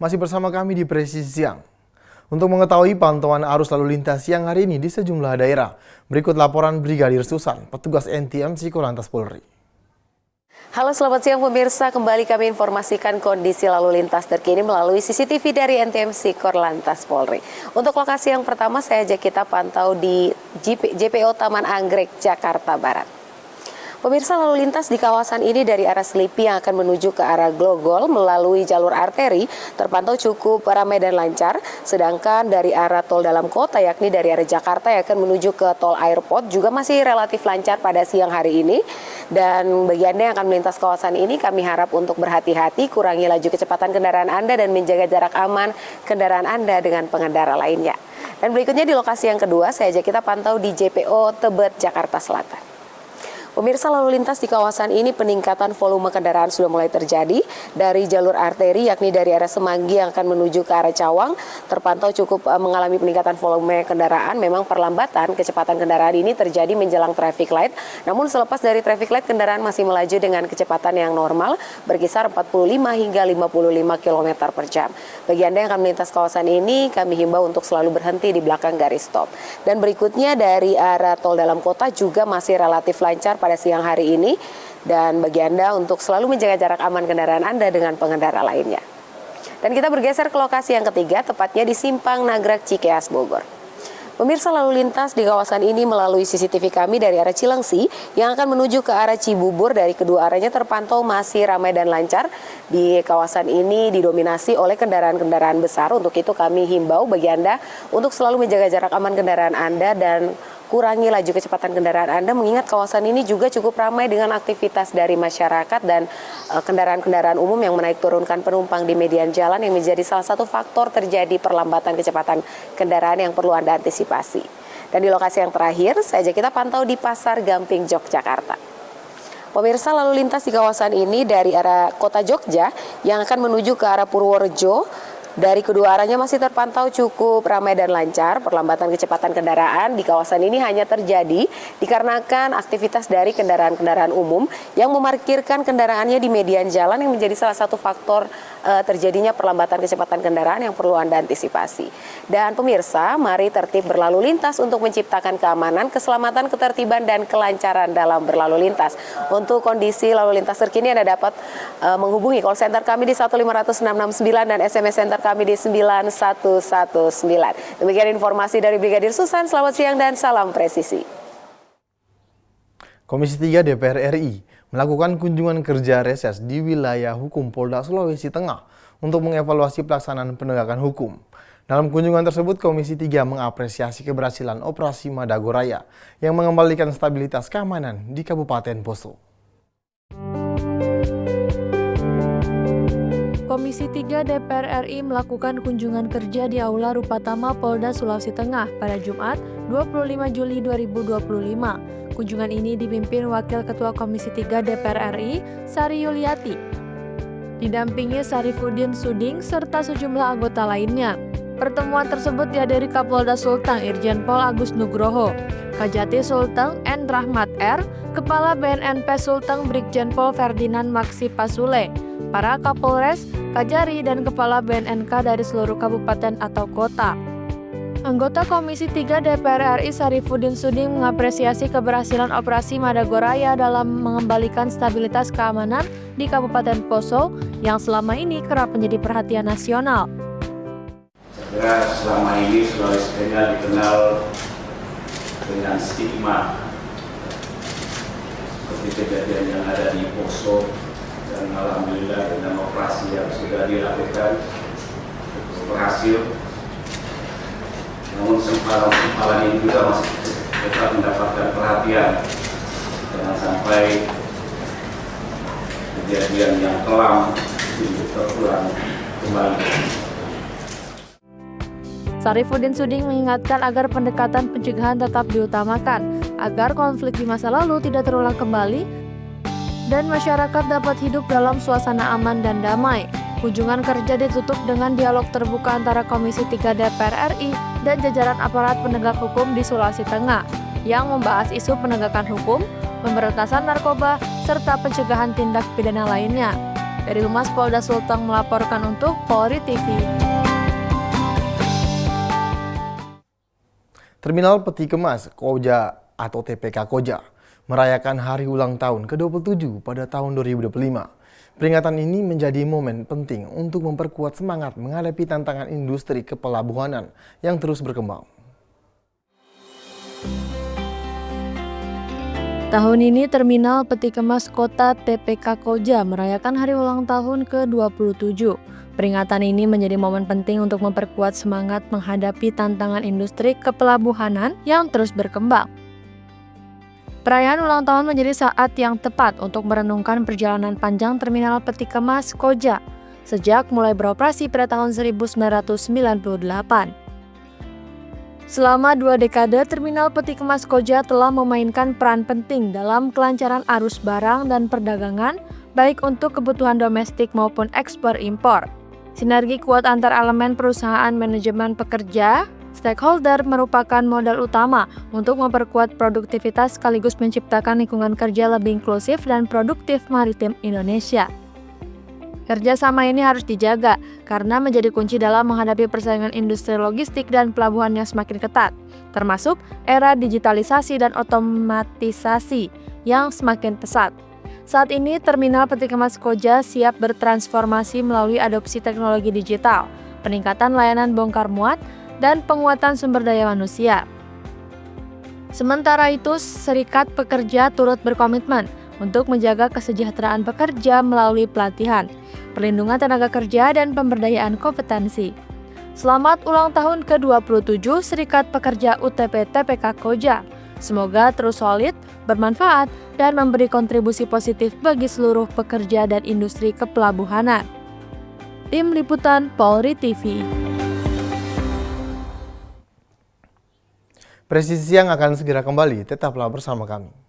Masih bersama kami di Presisi Siang. Untuk mengetahui pantauan arus lalu lintas siang hari ini di sejumlah daerah, berikut laporan Brigadir Susan, petugas NTMC Korlantas Polri. Halo, selamat siang pemirsa. Kembali kami informasikan kondisi lalu lintas terkini melalui CCTV dari NTMC Korlantas Polri. Untuk lokasi yang pertama, saya ajak kita pantau di JPO Taman Anggrek, Jakarta Barat. Pemirsa, lalu lintas di kawasan ini dari arah Selipi yang akan menuju ke arah Glogol melalui jalur arteri terpantau cukup ramai dan lancar. Sedangkan dari arah tol dalam kota, yakni dari arah Jakarta yang akan menuju ke tol Airport juga masih relatif lancar pada siang hari ini. Dan bagi Anda yang akan melintas kawasan ini, kami harap untuk berhati-hati, kurangi laju kecepatan kendaraan Anda dan menjaga jarak aman kendaraan Anda dengan pengendara lainnya. Dan berikutnya di lokasi yang kedua, saya ajak kita pantau di JPO Tebet, Jakarta Selatan. Pemirsa, lalu lintas di kawasan ini peningkatan volume kendaraan sudah mulai terjadi dari jalur arteri, yakni dari arah Semanggi yang akan menuju ke arah Cawang terpantau cukup mengalami peningkatan volume kendaraan. Memang perlambatan kecepatan kendaraan ini terjadi menjelang traffic light, namun selepas dari traffic light kendaraan masih melaju dengan kecepatan yang normal berkisar 45 hingga 55 km per jam. Bagi Anda yang akan melintas kawasan ini, kami himbau untuk selalu berhenti di belakang garis stop. Dan berikutnya dari arah tol dalam kota juga masih relatif lancar pada siang hari ini, dan bagi Anda untuk selalu menjaga jarak aman kendaraan Anda dengan pengendara lainnya. Dan kita bergeser ke lokasi yang ketiga, tepatnya di Simpang Nagrek, Cikeas, Bogor. Pemirsa, lalu lintas di kawasan ini melalui CCTV kami dari arah Cilengsi yang akan menuju ke arah Cibubur, dari kedua arahnya terpantau masih ramai dan lancar. Di kawasan ini didominasi oleh kendaraan-kendaraan besar. Untuk itu kami himbau bagi Anda untuk selalu menjaga jarak aman kendaraan Anda dan kurangi laju kecepatan kendaraan Anda, mengingat kawasan ini juga cukup ramai dengan aktivitas dari masyarakat dan kendaraan-kendaraan umum yang menaik turunkan penumpang di median jalan yang menjadi salah satu faktor terjadi perlambatan kecepatan kendaraan yang perlu Anda antisipasi. Dan di lokasi yang terakhir, saya ajak kita pantau di Pasar Gamping, Yogyakarta. Pemirsa, lalu lintas di kawasan ini dari arah kota Jogja yang akan menuju ke arah Purworejo, dari kedua arahnya masih terpantau cukup ramai dan lancar. Perlambatan kecepatan kendaraan di kawasan ini hanya terjadi dikarenakan aktivitas dari kendaraan-kendaraan umum yang memarkirkan kendaraannya di median jalan yang menjadi salah satu faktor terjadinya perlambatan kecepatan kendaraan yang perlu Anda antisipasi. Dan pemirsa, mari tertib berlalu lintas untuk menciptakan keamanan, keselamatan, ketertiban, dan kelancaran dalam berlalu lintas. Untuk kondisi lalu lintas terkini Anda dapat menghubungi call center kami di 1500669 dan SMS center kami di 9119. Demikian informasi dari Brigadir Susan. Selamat siang dan salam presisi. Komisi 3 DPR RI melakukan kunjungan kerja reses di wilayah hukum Polda Sulawesi Tengah untuk mengevaluasi pelaksanaan penegakan hukum. Dalam kunjungan tersebut, Komisi 3 mengapresiasi keberhasilan operasi Madagoraya yang mengembalikan stabilitas keamanan di Kabupaten Poso. Komisi 3 DPR RI melakukan kunjungan kerja di Aula Rupatama Polda Sulawesi Tengah pada Jumat 25 Juli 2025. Kunjungan ini dipimpin Wakil Ketua Komisi 3 DPR RI, Sari Yuliati, didampingi Sarifuddin Suding serta sejumlah anggota lainnya. Pertemuan tersebut dihadiri Kapolda Sulteng Irjen Pol Agus Nugroho, Kajati Sulteng N. Rahmat R., Kepala BNNP Sulteng Brigjen Pol Ferdinand Maksi Pasule, para Kapolres, Kajari, dan Kepala BNNK dari seluruh kabupaten atau kota. Anggota Komisi 3 DPR RI Sarifuddin Suding mengapresiasi keberhasilan operasi Madagoraya dalam mengembalikan stabilitas keamanan di Kabupaten Poso yang selama ini kerap menjadi perhatian nasional. Saya kira selama ini Sulawesi Tengah dikenal dengan stigma seperti kejadian yang ada di Poso, dan alhamdulillah dengan operasi yang sudah dilakukan berhasil. Namun sempalan ini juga masih tetap mendapatkan perhatian. Jangan sampai kejadian yang kelam itu terulang kembali. Sarifuddin Suding mengingatkan agar pendekatan pencegahan tetap diutamakan, agar konflik di masa lalu tidak terulang kembali dan masyarakat dapat hidup dalam suasana aman dan damai. Kunjungan kerja ditutup dengan dialog terbuka antara Komisi 3 DPR RI dan jajaran aparat penegak hukum di Sulawesi Tengah yang membahas isu penegakan hukum, pemberantasan narkoba, serta pencegahan tindak pidana lainnya. Dari Humas Polda Sulteng melaporkan untuk Polri TV. Terminal Peti Kemas Koja atau TPK Koja merayakan hari ulang tahun ke-27 pada tahun 2025. Peringatan ini menjadi momen penting untuk memperkuat semangat menghadapi tantangan industri kepelabuhanan yang terus berkembang. Tahun ini Terminal Peti Kemas Kota TPK Koja merayakan hari ulang tahun ke-27. Peringatan ini menjadi momen penting untuk memperkuat semangat menghadapi tantangan industri kepelabuhanan yang terus berkembang. Perayaan ulang tahun menjadi saat yang tepat untuk merenungkan perjalanan panjang Terminal Peti Kemas Koja sejak mulai beroperasi pada tahun 1998. Selama 2 dekade, Terminal Peti Kemas Koja telah memainkan peran penting dalam kelancaran arus barang dan perdagangan, baik untuk kebutuhan domestik maupun ekspor impor. Sinergi kuat antar elemen perusahaan, manajemen pekerja, stakeholder merupakan modal utama untuk memperkuat produktivitas sekaligus menciptakan lingkungan kerja lebih inklusif dan produktif maritim Indonesia. Kerjasama ini harus dijaga karena menjadi kunci dalam menghadapi persaingan industri logistik dan pelabuhan yang semakin ketat, termasuk era digitalisasi dan otomatisasi yang semakin pesat. Saat ini, Terminal Peti Kemas Koja siap bertransformasi melalui adopsi teknologi digital, peningkatan layanan bongkar muat, dan penguatan sumber daya manusia. Sementara itu, Serikat Pekerja turut berkomitmen untuk menjaga kesejahteraan pekerja melalui pelatihan, perlindungan tenaga kerja, dan pemberdayaan kompetensi. Selamat ulang tahun ke-27 Serikat Pekerja UTP TPK Koja. Semoga terus solid, bermanfaat, dan memberi kontribusi positif bagi seluruh pekerja dan industri kepelabuhanan. Tim Liputan Polri TV. Presisi Siang akan segera kembali, tetaplah bersama kami.